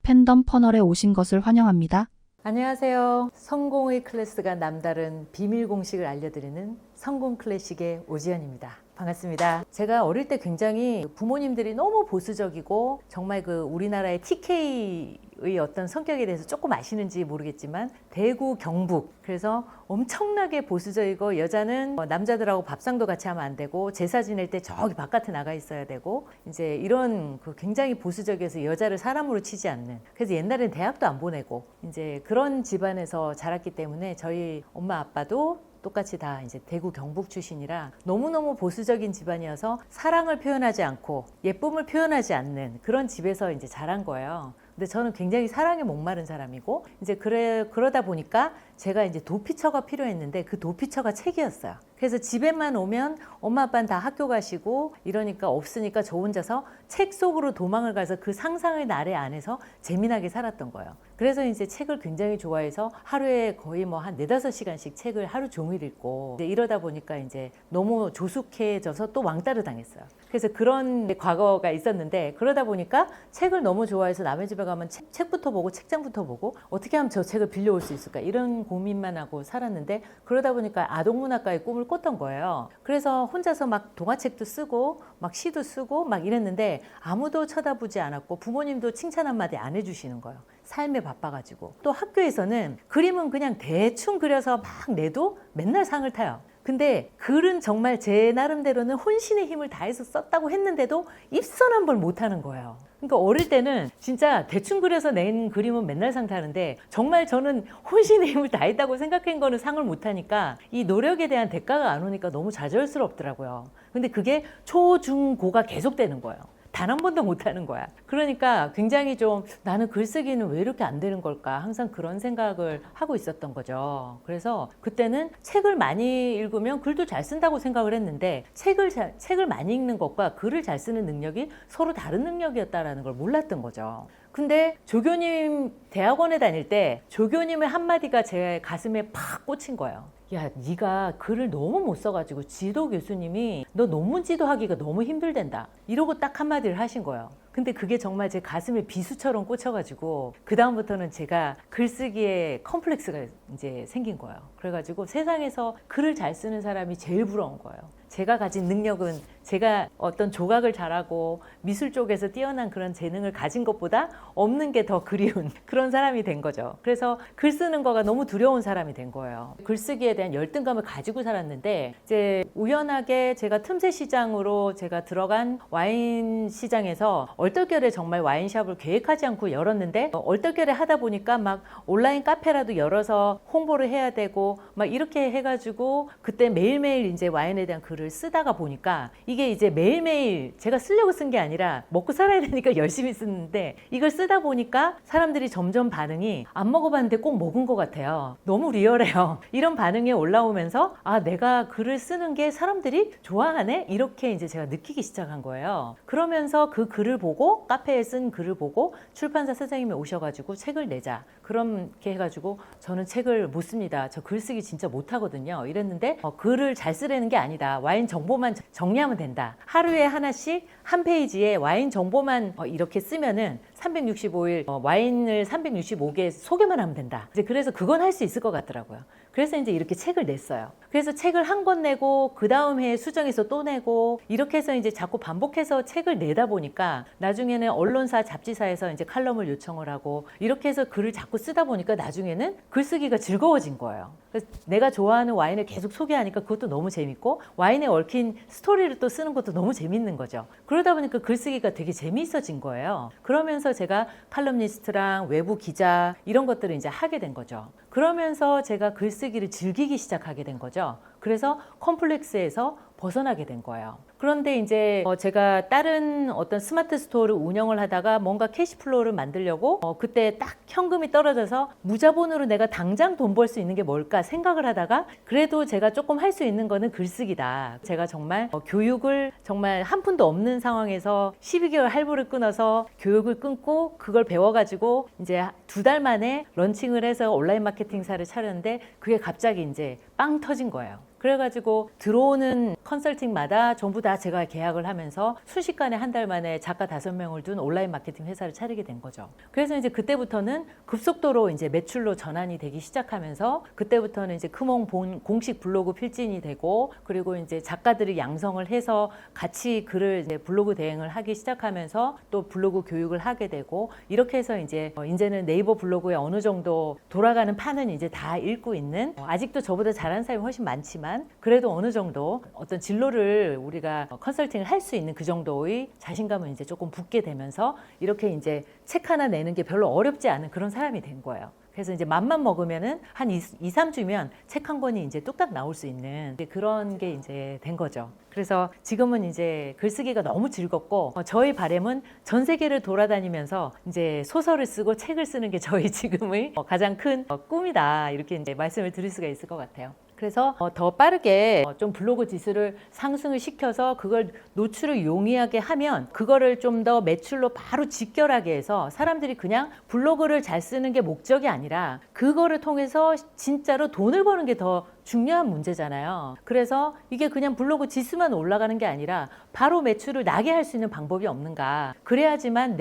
팬덤 퍼널에 오신 것을 환영합니다. 안녕하세요. 성공의 클래스가 남다른 비밀 공식을 알려드리는 성공 클래식의 오지연입니다. 반갑습니다. 제가 어릴 때 굉장히 부모님들이 너무 보수적이고 정말 그 우리나라의 TK의 어떤 성격에 대해서 조금 아시는지 모르겠지만 대구 경북, 그래서 엄청나게 보수적이고 여자는 남자들하고 밥상도 같이 하면 안 되고 제사 지낼 때 저기 바깥에 나가 있어야 되고 이제 이런 그 굉장히 보수적이어서 여자를 사람으로 치지 않는, 그래서 옛날엔 대학도 안 보내고 이제 그런 집안에서 자랐기 때문에 저희 엄마 아빠도 똑같이 다 이제 대구 경북 출신이라 너무너무 보수적인 집안이어서 사랑을 표현하지 않고 예쁨을 표현하지 않는 그런 집에서 이제 자란 거예요. 근데 저는 굉장히 사랑에 목마른 사람이고 이제 그러다 보니까 제가 이제 도피처가 필요했는데 그 도피처가 책이었어요. 그래서 집에만 오면 엄마 아빠는 다 학교 가시고 이러니까 없으니까 저 혼자서 책 속으로 도망을 가서 그 상상의 나래 안에서 재미나게 살았던 거예요. 그래서 이제 책을 굉장히 좋아해서 하루에 거의 뭐 한 4-5시간씩 책을 하루 종일 읽고 이러다 보니까 이제 너무 조숙해져서 또 왕따를 당했어요. 그래서 그런 과거가 있었는데 그러다 보니까 책을 너무 좋아해서 남의 집에 가면 책부터 보고 책장부터 보고 어떻게 하면 저 책을 빌려올 수 있을까 이런 고민만 하고 살았는데 그러다 보니까 아동문학가의 꿈을 꿨던 거예요. 그래서 혼자서 막 동화책도 쓰고 막 시도 쓰고 막 이랬는데 아무도 쳐다보지 않았고 부모님도 칭찬 한마디 안 해주시는 거예요. 삶에 바빠가지고. 또 학교에서는 그림은 그냥 대충 그려서 막 내도 맨날 상을 타요. 근데 글은 정말 제 나름대로는 혼신의 힘을 다해서 썼다고 했는데도 입선 한 번 못하는 거예요. 그러니까 어릴 때는 진짜 대충 그려서 낸 그림은 맨날 상 타는데 정말 저는 혼신의 힘을 다했다고 생각한 거는 상을 못하니까 이 노력에 대한 대가가 안 오니까 너무 좌절스럽더라고요. 근데 그게 초, 중, 고가 계속되는 거예요. 단 한 번도 못하는 거야. 그러니까 굉장히 좀 나는 글쓰기는 왜 이렇게 안 되는 걸까 항상 그런 생각을 하고 있었던 거죠. 그래서 그때는 책을 많이 읽으면 글도 잘 쓴다고 생각을 했는데 책을 많이 읽는 것과 글을 잘 쓰는 능력이 서로 다른 능력이었다는 걸 몰랐던 거죠. 근데 조교님 대학원에 다닐 때 조교님의 한마디가 제 가슴에 팍 꽂힌 거예요. 야, 네가 글을 너무 못 써가지고 지도 교수님이 너 논문 지도하기가 너무 힘들댄다 이러고 딱 한마디를 하신 거예요. 근데 그게 정말 제 가슴에 비수처럼 꽂혀가지고 그 다음부터는 제가 글쓰기에 컴플렉스가 이제 생긴 거예요. 그래가지고 세상에서 글을 잘 쓰는 사람이 제일 부러운 거예요. 제가 가진 능력은 제가 어떤 조각을 잘하고 미술 쪽에서 뛰어난 그런 재능을 가진 것보다 없는 게 더 그리운 그런 사람이 된 거죠. 그래서 글 쓰는 거가 너무 두려운 사람이 된 거예요. 글쓰기에 대한 열등감을 가지고 살았는데 이제 우연하게 제가 틈새 시장으로 제가 들어간 와인 시장에서 얼떨결에 정말 와인샵을 계획하지 않고 열었는데 얼떨결에 하다 보니까 막 온라인 카페라도 열어서 홍보를 해야 되고 막 이렇게 해가지고 그때 매일매일 이제 와인에 대한 글을 쓰다가 보니까 이게 이제 매일매일 제가 쓰려고 쓴 게 아니라 먹고 살아야 되니까 열심히 쓰는데 이걸 쓰다 보니까 사람들이 점점 반응이 안 먹어봤는데 꼭 먹은 것 같아요. 너무 리얼해요. 이런 반응이 올라오면서 아, 내가 글을 쓰는 게 사람들이 좋아하네? 이렇게 이제 제가 느끼기 시작한 거예요. 그러면서 그 글을 보고 카페에 쓴 글을 보고 출판사 사장님이 오셔가지고 책을 내자. 그렇게 해가지고 저는 책을 못 씁니다. 저 글쓰기 진짜 못하거든요. 이랬는데 글을 잘 쓰려는 게 아니다. 와인 정보만 정리하면 된다. 하루에 하나씩 한 페이지에 와인 정보만 이렇게 쓰면은 365일 와인을 365개 소개만 하면 된다. 이제 그래서 그건 할 수 있을 것 같더라고요. 그래서 이제 이렇게 책을 냈어요. 그래서 책을 한 권 내고 그 다음 해에 수정해서 또 내고 이렇게 해서 이제 자꾸 반복해서 책을 내다 보니까 나중에는 언론사 잡지사에서 이제 칼럼을 요청을 하고 이렇게 해서 글을 자꾸 쓰다 보니까 나중에는 글쓰기가 즐거워진 거예요. 그래서 내가 좋아하는 와인을 계속 소개하니까 그것도 너무 재밌고 와인에 얽힌 스토리를 또 쓰는 것도 너무 재밌는 거죠. 그러다 보니까 글쓰기가 되게 재미있어진 거예요. 그러면서 제가 칼럼니스트랑 외부 기자 이런 것들을 이제 하게 된 거죠. 그러면서 제가 글쓰기를 즐기기 시작하게 된 거죠. 그래서 컴플렉스에서 벗어나게 된 거예요. 그런데 이제 제가 다른 어떤 스마트 스토어를 운영을 하다가 뭔가 캐시플로우를 만들려고 그때 딱 현금이 떨어져서 무자본으로 내가 당장 돈 벌 수 있는 게 뭘까 생각을 하다가 그래도 제가 조금 할 수 있는 거는 글쓰기다. 제가 정말 교육을 정말 한 푼도 없는 상황에서 12개월 할부를 끊어서 교육을 끊고 그걸 배워가지고 이제 2달 만에 런칭을 해서 온라인 마케팅사를 차렸는데 그게 갑자기 이제 빵 터진 거예요. 그래가지고 들어오는 컨설팅마다 전부 다 제가 계약을 하면서 순식간에 한 달 만에 작가 5명을 둔 온라인 마케팅 회사를 차리게 된 거죠. 그래서 이제 그때부터는 급속도로 이제 매출로 전환이 되기 시작하면서 그때부터는 이제 크몽 공식 블로그 필진이 되고 그리고 이제 작가들이 양성을 해서 같이 글을 이제 블로그 대행을 하기 시작하면서 또 블로그 교육을 하게 되고 이렇게 해서 이제는 네이버 블로그에 어느 정도 돌아가는 판은 이제 다 읽고 있는 아직도 저보다 잘하는 사람이 훨씬 많지만 그래도 어느 정도 어떤 진로를 우리가 컨설팅을 할 수 있는 그 정도의 자신감을 이제 조금 붙게 되면서 이렇게 이제 책 하나 내는 게 별로 어렵지 않은 그런 사람이 된 거예요. 그래서 이제 맘만 먹으면은 한 2-3주면 책 한 권이 이제 뚝딱 나올 수 있는 그런 게 이제 된 거죠. 그래서 지금은 이제 글쓰기가 너무 즐겁고 저희 바람은 전 세계를 돌아다니면서 이제 소설을 쓰고 책을 쓰는 게 저희 지금의 가장 큰 꿈이다. 이렇게 이제 말씀을 드릴 수가 있을 것 같아요. 그래서 더 빠르게 좀 블로그 지수를 상승을 시켜서 그걸 노출을 용이하게 하면 그거를 좀 더 매출로 바로 직결하게 해서 사람들이 그냥 블로그를 잘 쓰는 게 목적이 아니라 그거를 통해서 진짜로 돈을 버는 게 더 중요한 문제잖아요. 그래서 이게 그냥 블로그 지수만 올라가는 게 아니라 바로 매출을 나게 할 수 있는 방법이 없는가. 그래야지만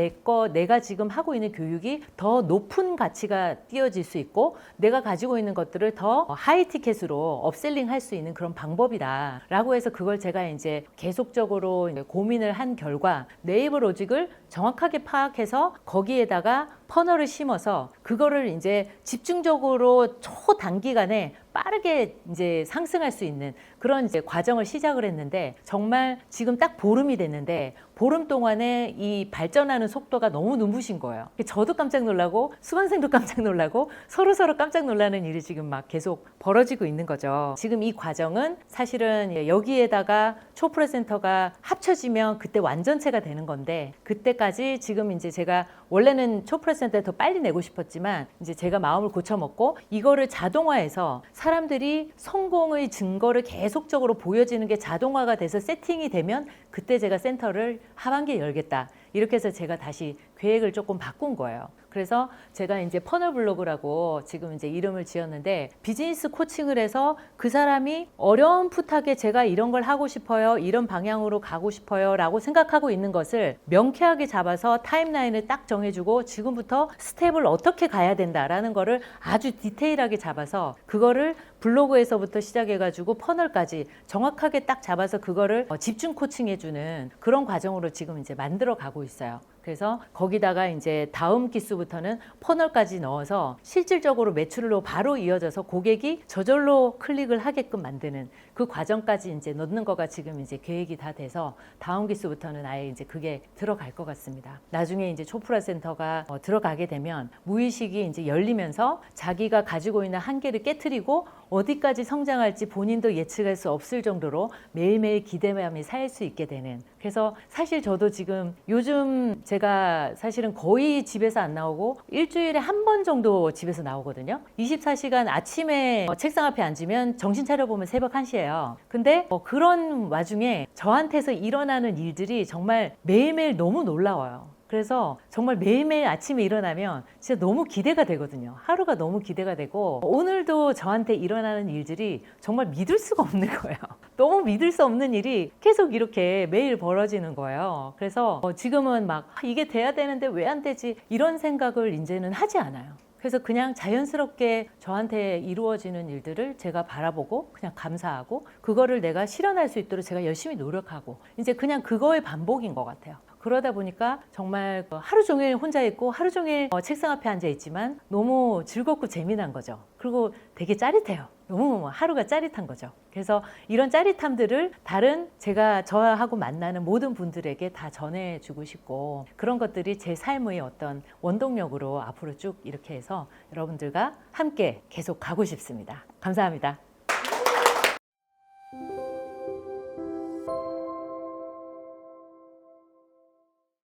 내가 지금 하고 있는 교육이 더 높은 가치가 띄어질 수 있고 내가 가지고 있는 것들을 더 하이티켓으로 업셀링 할 수 있는 그런 방법이다 라고 해서 그걸 제가 이제 계속적으로 이제 고민을 한 결과 네이버 로직을 정확하게 파악해서 거기에다가 퍼널을 심어서 그거를 이제 집중적으로 초단기간에 빠르게 이제 상승할 수 있는 그런 이제 과정을 시작을 했는데 정말 지금 딱 보름이 됐는데 보름 동안에 이 발전하는 속도가 너무 눈부신 거예요. 저도 깜짝 놀라고 수강생도 깜짝 놀라고 서로 깜짝 놀라는 일이 지금 막 계속 벌어지고 있는 거죠. 지금 이 과정은 사실은 여기에다가 초프레센터가 합쳐지면 그때 완전체가 되는 건데 그때까지 지금 이제 제가 원래는 초프레센터에 더 빨리 내고 싶었지만 이제 제가 마음을 고쳐먹고 이거를 자동화해서 사람들이 성공의 증거를 계속적으로 보여지는 게 자동화가 돼서 세팅이 되면 그때 제가 센터를 하반기에 열겠다. 이렇게 해서 제가 다시 계획을 조금 바꾼 거예요. 그래서 제가 이제 퍼널 블로그라고 지금 이제 이름을 지었는데 비즈니스 코칭을 해서 그 사람이 어렴풋하게 제가 이런 걸 하고 싶어요. 이런 방향으로 가고 싶어요. 라고 생각하고 있는 것을 명쾌하게 잡아서 타임라인을 딱 정해주고 지금부터 스텝을 어떻게 가야 된다라는 거를 아주 디테일하게 잡아서 그거를 블로그에서부터 시작해가지고 퍼널까지 정확하게 딱 잡아서 그거를 집중 코칭해주는 그런 과정으로 지금 이제 만들어 가고 있어요. 그래서 거기다가 이제 다음 기수부터는 퍼널까지 넣어서 실질적으로 매출로 바로 이어져서 고객이 저절로 클릭을 하게끔 만드는 그 과정까지 이제 넣는 거가 지금 이제 계획이 다 돼서 다음 기수부터는 아예 이제 그게 들어갈 것 같습니다. 나중에 이제 초프라 센터가 들어가게 되면 무의식이 이제 열리면서 자기가 가지고 있는 한계를 깨트리고 어디까지 성장할지 본인도 예측할 수 없을 정도로 매일매일 기대감이 쌓일 수 있게 되는. 그래서 사실 저도 지금 요즘 제가 사실은 거의 집에서 안 나오고 일주일에 한 번 정도 집에서 나오거든요. 24시간 아침에 책상 앞에 앉으면 정신 차려보면 새벽 1시예요. 근데 그런 와중에 저한테서 일어나는 일들이 정말 매일매일 너무 놀라워요. 그래서 정말 매일매일 아침에 일어나면 진짜 너무 기대가 되거든요. 하루가 너무 기대가 되고 오늘도 저한테 일어나는 일들이 정말 믿을 수가 없는 거예요. 너무 믿을 수 없는 일이 계속 이렇게 매일 벌어지는 거예요. 그래서 지금은 막 이게 돼야 되는데 왜 안 되지? 이런 생각을 이제는 하지 않아요. 그래서 그냥 자연스럽게 저한테 이루어지는 일들을 제가 바라보고 그냥 감사하고 그거를 내가 실현할 수 있도록 제가 열심히 노력하고 이제 그냥 그거의 반복인 것 같아요. 그러다 보니까 정말 하루 종일 혼자 있고 하루 종일 책상 앞에 앉아 있지만 너무 즐겁고 재미난 거죠. 그리고 되게 짜릿해요. 너무 하루가 짜릿한 거죠. 그래서 이런 짜릿함들을 다른 제가 저하고 만나는 모든 분들에게 다 전해주고 싶고 그런 것들이 제 삶의 어떤 원동력으로 앞으로 쭉 이렇게 해서 여러분들과 함께 계속 가고 싶습니다. 감사합니다.